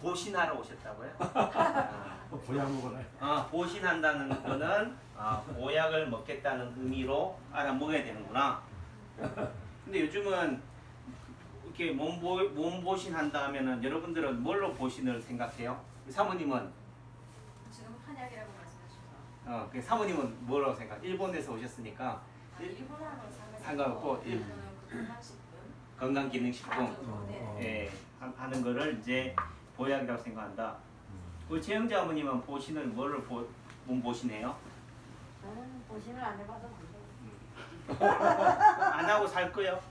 보신하러 오셨다고요? 보약 먹으래. 보신한다는 거는 보약을 먹겠다는 의미로 알아먹어야 되는구나. 근데 요즘은 이렇게 몸보신한다 하면은 여러분들은 뭘로 보신을 생각해요? 사모님은? 지금 한약이라고 말씀하시죠. 그 사모님은 뭐라고 생각? 일본에서 오셨으니까 일본하고 상관없고 건강기능식품 네. 하는 거를 이제 보약이라고 생각한다. 그 최영자 어머님은 보신을 뭐를 몸보신해요? 저는 보신을 안 해봐서 안 하고 살 거요?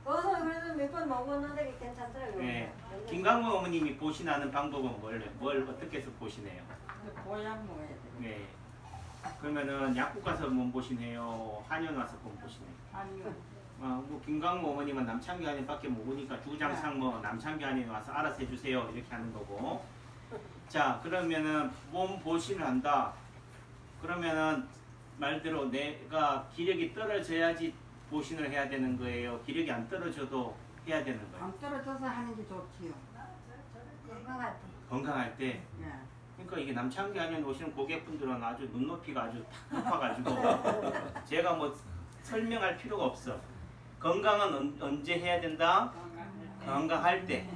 어서 그래도 몇 번 먹었는데 괜찮더라고요. 네. 김강모 어머님이 보신하는 방법은 뭘 어떻게 해서 보신해요? 보약 먹어야 돼. 네. 그러면은 약국 가서 몸보신해요? 한의원 와서 몸보신해요? 아니요. 뭐 김강모 어머님은 남창기 한의밖에 모르니까 주구장창 뭐 남창기 한의 와서 알아서 해주세요 이렇게 하는 거고. 자, 그러면은 몸보신을 한다. 그러면은 말대로 내가 기력이 떨어져야지 보신을 해야 되는 거예요? 기력이 안 떨어져도 해야 되는 거예요? 안 떨어져서 하는 게 좋지요. 건강할 때. 건강할 때. 예. 그러니까 이게 남창기 한의원 오시는 고객분들은 아주 눈높이가 아주 탁 높아가지고 제가 뭐 설명할 필요가 없어. 건강은 언제 해야 된다? 건강할 때.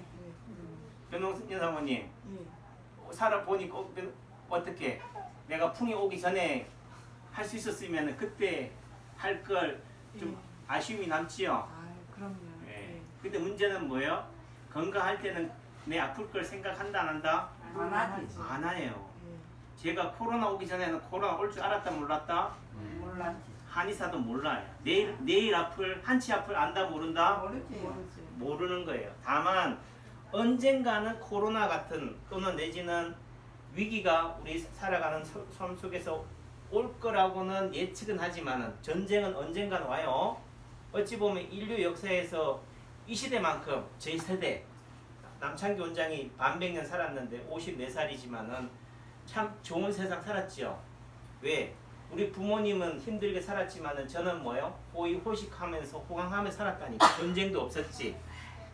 변홍순 사모님, 예. 살아보니까 어떻게 내가 풍이 오기 전에 할 수 있었으면 그때 할 걸 좀 아쉬움이 남지요? 아, 그럼요. 예. 근데 문제는 뭐예요? 건강할 때는 내 아플 걸 생각한다 안 한다? 안 하지. 안 해요. 예. 제가 코로나 오기 전에는 코로나 올 줄 알았다 몰랐다? 몰랐지. 한의사도 몰라요. 내일 한치 앞을 안다 모른다? 모르지. 모르는 거예요. 다만 언젠가는 코로나 같은 또는 내지는 위기가 우리 살아가는 삶 속에서 올 거라고는 예측은 하지만은 전쟁은 언젠가는 와요. 어찌 보면 인류 역사에서 이 시대만큼 저희 세대 남창기 원장이 반백년 살았는데 54살이지만은 참 좋은 세상 살았지요. 왜? 우리 부모님은 힘들게 살았지만은 저는 뭐요? 호의호식하면서 호강하면서 살았다니까. 전쟁도 없었지.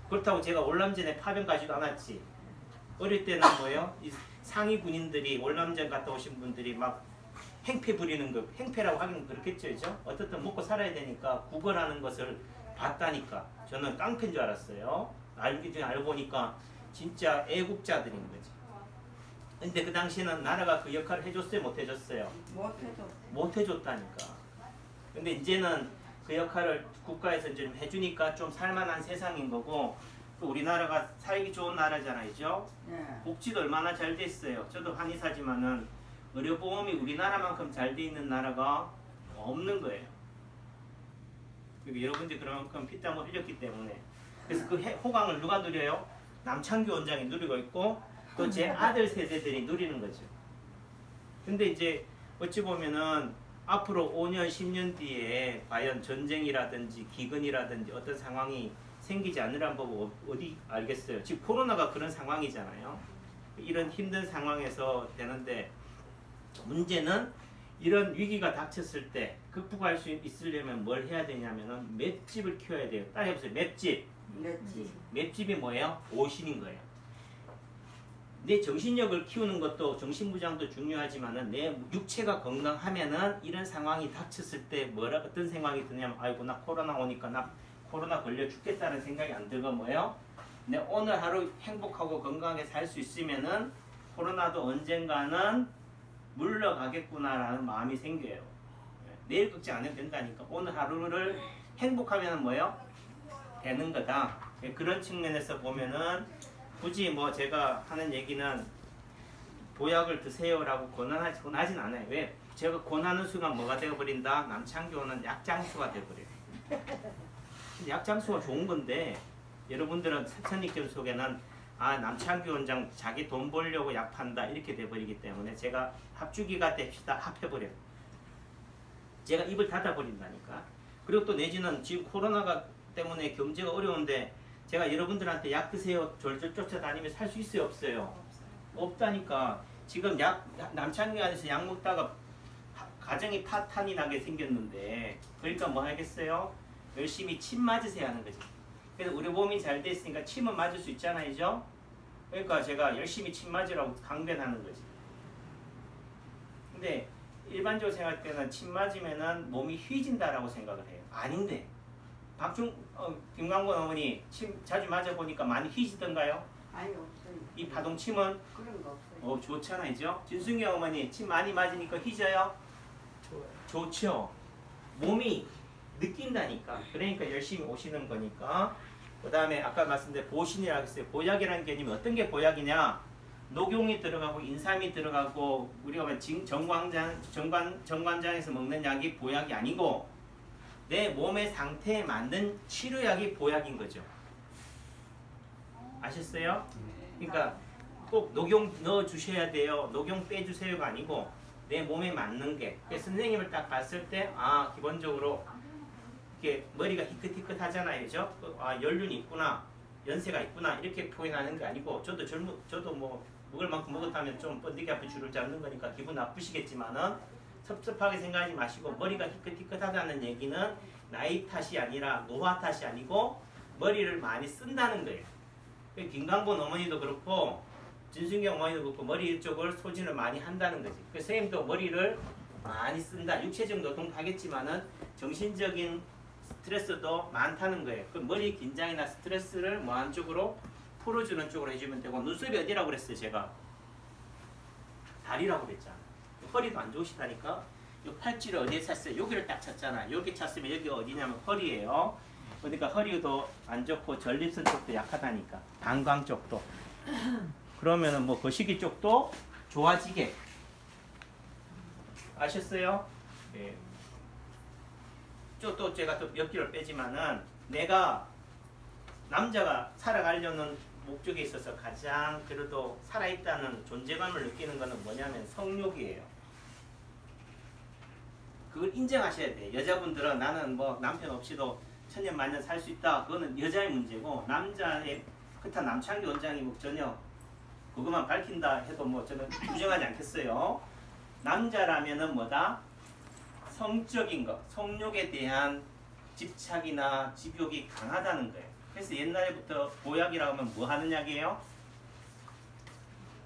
그렇다고 제가 월남전에 파병 가지도 않았지. 어릴 때는 뭐요? 이 상위 군인들이 월남전 갔다 오신 분들이 막 행패 부리는 거, 행패라고 하긴 그렇겠죠, 그죠? 어떻든 먹고 살아야 되니까 구걸하는 것을 봤다니까. 저는 깡패인 줄 알았어요. 알고 보니까 진짜 애국자들인 거지. 근데 그 당시에는 나라가 그 역할을 해줬어요, 못 해줬어요? 못해도. 못 해줬다니까. 근데 이제는 그 역할을 국가에서 이제 좀 해주니까 좀 살만한 세상인 거고, 또 우리나라가 살기 좋은 나라잖아요, 그죠? 예. 복지도 얼마나 잘 돼 있어요. 저도 한의사지만은 의료보험이 우리나라만큼 잘 돼 있는 나라가 없는 거예요. 그리고 여러분들이 그만큼 피땀을 흘렸기 때문에. 그래서 그 호강을 누가 누려요? 남창기 원장이 누리고 있고 또 제 아들 세대들이 누리는 거죠. 근데 이제 어찌 보면은 앞으로 5년, 10년 뒤에 과연 전쟁이라든지 기근이라든지 어떤 상황이 생기지 않으란 법 어디 알겠어요. 지금 코로나가 그런 상황이잖아요. 이런 힘든 상황에서 되는데 문제는 이런 위기가 닥쳤을 때 극복할 수 있으려면 뭘 해야 되냐면은 맷집을 키워야 돼요. 따라해보세요. 맷집. 냈지. 맷집이 뭐예요? 보신인 거예요. 내 정신력을 키우는 것도 정신무장도 중요하지만은 내 육체가 건강하면은 이런 상황이 닥쳤을 때 어떤 생각이 드냐면 아이고 나 코로나 오니까 나 코로나 걸려 죽겠다는 생각이 안 들고 뭐예요? 내 오늘 하루 행복하고 건강하게 살 수 있으면은 코로나도 언젠가는 물러가겠구나라는 마음이 생겨요. 내일 걱정 안 해도 된다니까. 오늘 하루를 행복하면 뭐예요? 되는 거다. 그런 측면에서 보면은 굳이 뭐 제가 하는 얘기는 보약을 드세요라고 권하진 않아요. 왜? 제가 권하는 순간 뭐가 되어버린다? 남창교는 약장수가 되어버려요. 근데 약장수가 좋은 건데 여러분들은 선입견 속에는 남창규 원장 자기 돈 벌려고 약 판다 이렇게 돼버리기 때문에 제가 합주기가 됩시다 합해버려요. 제가 입을 닫아버린다니까. 그리고 또 내지는 지금 코로나가 때문에 경제가 어려운데 제가 여러분들한테 약 드세요 졸졸 쫓아다니면 살 수 있어요 없어요? 없다니까. 지금 남창규 안에서 약 먹다가 가정이 파탄이 나게 생겼는데 그러니까 뭐 하겠어요? 열심히 침 맞으세요 하는 거지. 그래서 의료보험이 잘 돼 있으니까 침은 맞을 수 있잖아요, 그죠? 그러니까 제가 열심히 침 맞으라고 강변하는 거지. 근데 일반적으로 생각할 때는 침 맞으면은 몸이 휘진다라고 생각을 해요. 아닌데 김광곤 어머니 침 자주 맞아 보니까 많이 휘지던가요? 아니 없어요. 이 파동침은 그런 거 없어요. 좋잖아요. 진순경 어머니 침 많이 맞으니까 휘져요? 좋죠. 몸이 느낀다니까. 그러니까 열심히 오시는 거니까. 그 다음에 아까 말씀드린 보신이라고 했어요. 보약이라는 개념이 어떤 게 보약이냐? 녹용이 들어가고 인삼이 들어가고 우리가 정관장에서 먹는 약이 보약이 아니고 내 몸의 상태에 맞는 치료약이 보약인 거죠. 아셨어요? 그러니까 꼭 녹용 넣어 주셔야 돼요. 녹용 빼주세요가 아니고 내 몸에 맞는 게. 선생님을 딱 봤을 때 기본적으로 이렇게 머리가 희끗희끗 하잖아요, 그죠? 연륜이 있구나, 연세가 있구나 이렇게 표현하는 게 아니고 저도 뭐 먹을 만큼 먹었다면 좀 번데기 앞에 줄을 잡는 거니까 기분 나쁘시겠지만은 섭섭하게 생각하지 마시고 머리가 희끗희끗하다는 얘기는 나이 탓이 아니라 노화 탓이 아니고 머리를 많이 쓴다는 거예요. 김광곤 어머니도 그렇고 진순경 어머니도 그렇고 머리 쪽을 소진을 많이 한다는 거지. 그래서 선생님도 머리를 많이 쓴다. 육체적 노동도 하겠지만은 정신적인 스트레스도 많다는 거예요. 그 머리 긴장이나 스트레스를 뭐 한쪽으로 풀어주는 쪽으로 해주면 되고 눈썹이 어디라고 그랬어요 제가? 다리라고 그랬잖아. 허리도 안 좋으시다니까. 이 팔찌를 어디에 찼어요? 여기를 딱 찼잖아. 여기 찼으면 여기 어디냐면 허리예요. 그러니까 허리도 안 좋고 전립선 쪽도 약하다니까. 방광 쪽도. 그러면은 뭐 거시기 쪽도 좋아지게. 아셨어요? 네. 또 제가 또 몇 개를 빼지만은 내가 남자가 살아가려는 목적에 있어서 가장 그래도 살아있다는 존재감을 느끼는 거는 뭐냐면 성욕이에요. 그걸 인정하셔야 돼. 여자분들은 나는 뭐 남편 없이도 천년만년 살 수 있다. 그거는 여자의 문제고 남자의 그렇다 남창기 원장이 뭐 전혀 그것만 밝힌다 해도 뭐 저는 부정하지 않겠어요. 남자라면은 뭐다? 성적인 것, 성욕에 대한 집착이나 집욕이 강하다는 거예요. 그래서 옛날부터 보약이라고 하면 뭐 하는 약이에요?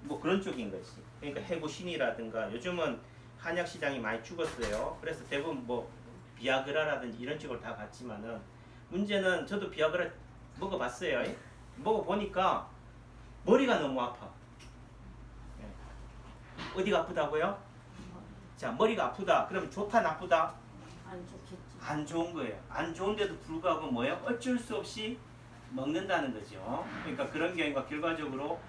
뭐 그런 쪽인 거지. 그러니까 해고신이라든가 요즘은 한약 시장이 많이 죽었어요. 그래서 대부분 뭐 비아그라라든지 이런 쪽으로 다 갔지만은 문제는 저도 비아그라 먹어봤어요. 먹어보니까 머리가 너무 아파. 어디가 아프다고요? 자, 머리가 아프다. 그러면 좋다 나쁘다? 안 좋겠지. 안 좋은 거예요. 안 좋은데도 불구하고 뭐예요? 어쩔 수 없이 먹는다는 거죠. 그러니까 그런 경우가 결과적으로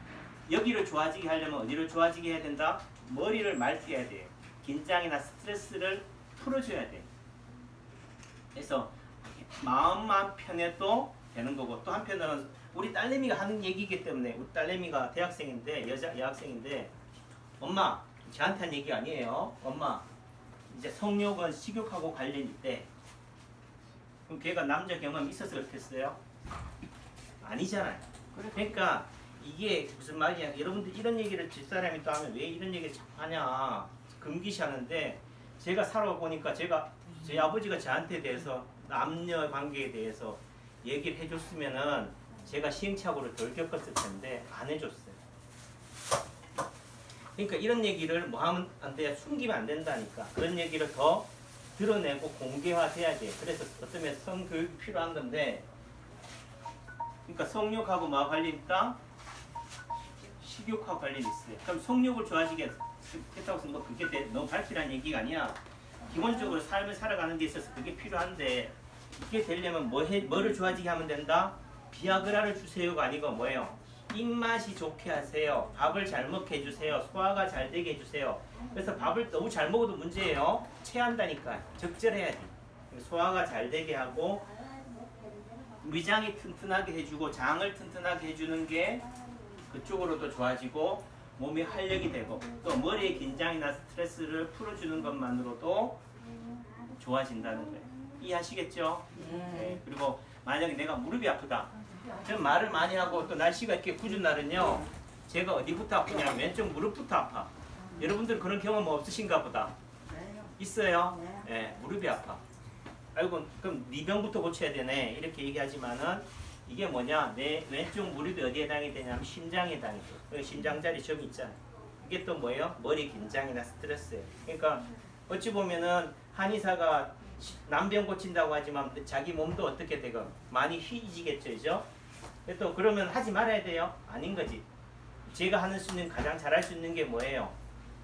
여기를 좋아지게 하려면 어디를 좋아지게 해야 된다? 머리를 맑게 해야 돼요. 긴장이나 스트레스를 풀어줘야 돼. 그래서 마음만 편해도 되는 거고 또 한편으로는 우리 딸내미가 하는 얘기이기 때문에 우리 딸내미가 대학생인데 여학생인데 엄마 저한테 한 얘기 아니에요. 엄마 이제 성욕은 식욕하고 관련이 있대. 그럼 걔가 남자 경험이 있어서 그렇겠어요? 아니잖아요. 그러니까 이게 무슨 말이냐. 여러분들 이런 얘기를 집사람이 또 하면 왜 이런 얘기를 자꾸 하냐 금기시하는데 제가 살아보니까 제 아버지가 저한테 대해서 남녀 관계에 대해서 얘기를 해줬으면은 제가 시행착오를 덜 겪었을 텐데 안 해줬어요. 그러니까 이런 얘기를 뭐 하면 안 돼요. 숨기면 안 된다니까. 그런 얘기를 더 드러내고 공개화돼야 돼요. 그래서 어쩌면 성교육이 필요한 건데 그러니까 성욕하고 뭐와 관련이 있다? 식욕하고 관련이 있어요. 그럼 성욕을 좋아지게 했다고 해서 뭐 그게 너무 밝히라는 얘기가 아니야. 기본적으로 삶을 살아가는 데 있어서 그게 필요한데 이게 되려면 뭐를 좋아지게 하면 된다? 비아그라를 주세요가 아니고 뭐예요? 입맛이 좋게 하세요. 밥을 잘 먹게 해주세요. 소화가 잘 되게 해주세요. 그래서 밥을 너무 잘 먹어도 문제예요. 체한다니까. 적절해야 돼. 소화가 잘 되게 하고 위장이 튼튼하게 해주고 장을 튼튼하게 해주는 게 그쪽으로도 좋아지고 몸이 활력이 되고 또 머리의 긴장이나 스트레스를 풀어주는 것만으로도 좋아진다는 거예요. 이해하시겠죠? 네. 그리고 만약에 내가 무릎이 아프다. 전 말을 많이 하고 또 날씨가 이렇게 궂은 날은요. 제가 어디부터 아프냐면 왼쪽 무릎부터 아파. 여러분들 그런 경험 없으신가 보다. 있어요? 네. 무릎이 아파. 아이고 그럼 네 병부터 고쳐야 되네. 이렇게 얘기하지만은 이게 뭐냐? 내 왼쪽 무릎이 어디에 해당이 되냐면 심장에 해당이 돼. 여기 심장 자리 점 있잖아. 이게 또 뭐예요? 머리 긴장이나 스트레스예요. 그러니까 어찌 보면은 한의사가 난병 고친다고 하지만 자기 몸도 어떻게 되건 많이 휘지겠죠, 그죠? 또 그러면 하지 말아야 돼요? 아닌 거지. 제가 하는 수 있는 가장 잘할 수 있는 게 뭐예요?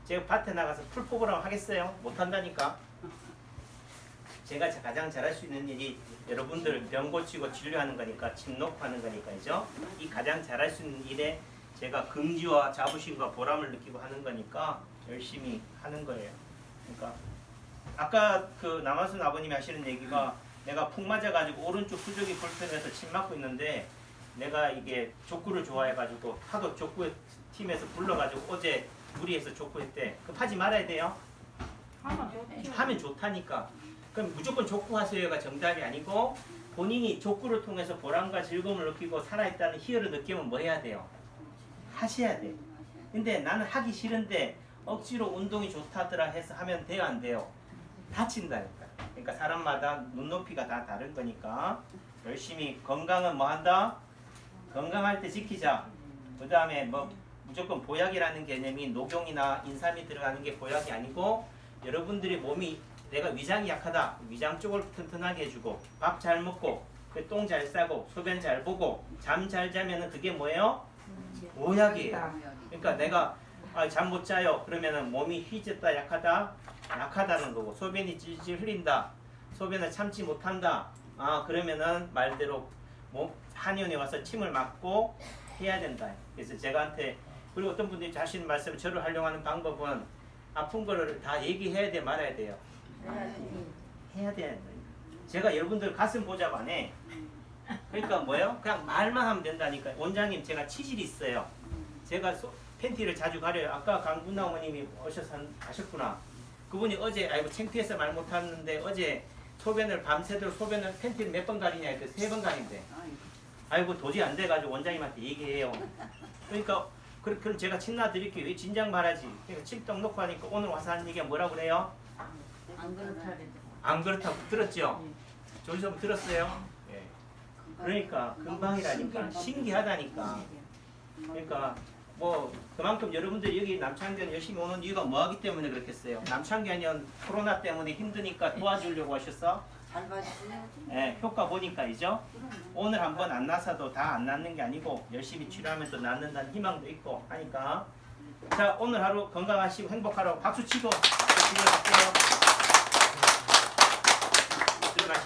제가 밭에 나가서 풀포그라고 하겠어요? 못 한다니까. 제가 가장 잘할 수 있는 일이 여러분들 병 고치고 치료하는 거니까 침 놓고 하는 거니까요. 이 가장 잘할 수 있는 일에 제가 긍지와 자부심과 보람을 느끼고 하는 거니까 열심히 하는 거예요. 그러니까 아까 그 남한순 아버님이 하시는 얘기가 내가 푹 맞아가지고 오른쪽 후쪽이 불편해서 침 맞고 있는데 내가 이게 족구를 좋아해가지고 하도 족구 팀에서 불러가지고 어제 무리해서 족구했대. 그럼 하지 말아야 돼요? 하면 좋다니까. 그럼 무조건 족구하세요가 정답이 아니고 본인이 족구를 통해서 보람과 즐거움을 느끼고 살아있다는 희열을 느끼면 뭐 해야 돼요? 하셔야 돼. 근데 나는 하기 싫은데 억지로 운동이 좋다더라 해서 하면 돼요, 안 돼요? 다친다니까. 그러니까 사람마다 눈높이가 다 다른 거니까 열심히 건강은 뭐 한다? 건강할 때 지키자. 그 다음에 뭐 무조건 보약이라는 개념이 녹용이나 인삼이 들어가는 게 보약이 아니고 여러분들이 몸이 내가 위장이 약하다. 위장 쪽을 튼튼하게 해주고 밥 잘 먹고 똥 잘 싸고 소변 잘 보고 잠 잘 자면은 그게 뭐예요? 보약이에요. 그러니까 내가 잠 못 자요. 그러면은 몸이 휘졌다 약하다. 약하다는 거고 소변이 찔찔 흘린다. 소변을 참지 못한다. 그러면은 말대로 한의원에 와서 침을 맞고 해야 된다. 그래서 제가한테 그리고 어떤 분들이 자신 말씀 저를 활용하는 방법은 아픈 거를 다 얘기해야 돼 말아야 돼요. 해야 돼. 제가 여러분들 가슴 보자고 안 해. 그러니까 뭐예요? 그냥 말만 하면 된다니까. 원장님 제가 치질이 있어요. 제가 팬티를 자주 가려요. 아까 강분나 어머님이 오셔서 하셨구나. 그분이 어제 아이고 창피해서 말 못하는데 어제 소변을 밤새도록 소변을 팬티를 몇 번 가리냐 했더니 3번 가린대. 아이고 도저히 안 돼가지고 원장님한테 얘기해요. 그러니까 그럼 제가 침 놔드릴게요. 왜 진작 말하지? 그러니까 침떡 놓고 하니까 오늘 와서 하는 얘기가 뭐라고 그래요? 안 그렇다. 안 그렇다고 들었죠? 조리서 들었어요? 예. 그러니까 금방이라니까 신기하다니까. 그러니까 뭐 그만큼 여러분들 여기 남창견 열심히 오는 이유가 뭐하기 때문에 그렇겠어요? 남창견이 코로나 때문에 힘드니까 도와주려고 하셨어? 잘 봤어요. 예, 효과 보니까이죠. 오늘 한번 안 나서도 다 안 낫는 게 아니고 열심히 치료하면 또 낫는다는 희망도 있고 하니까 자 오늘 하루 건강하시고 행복하라고 박수 치고 치료할게요.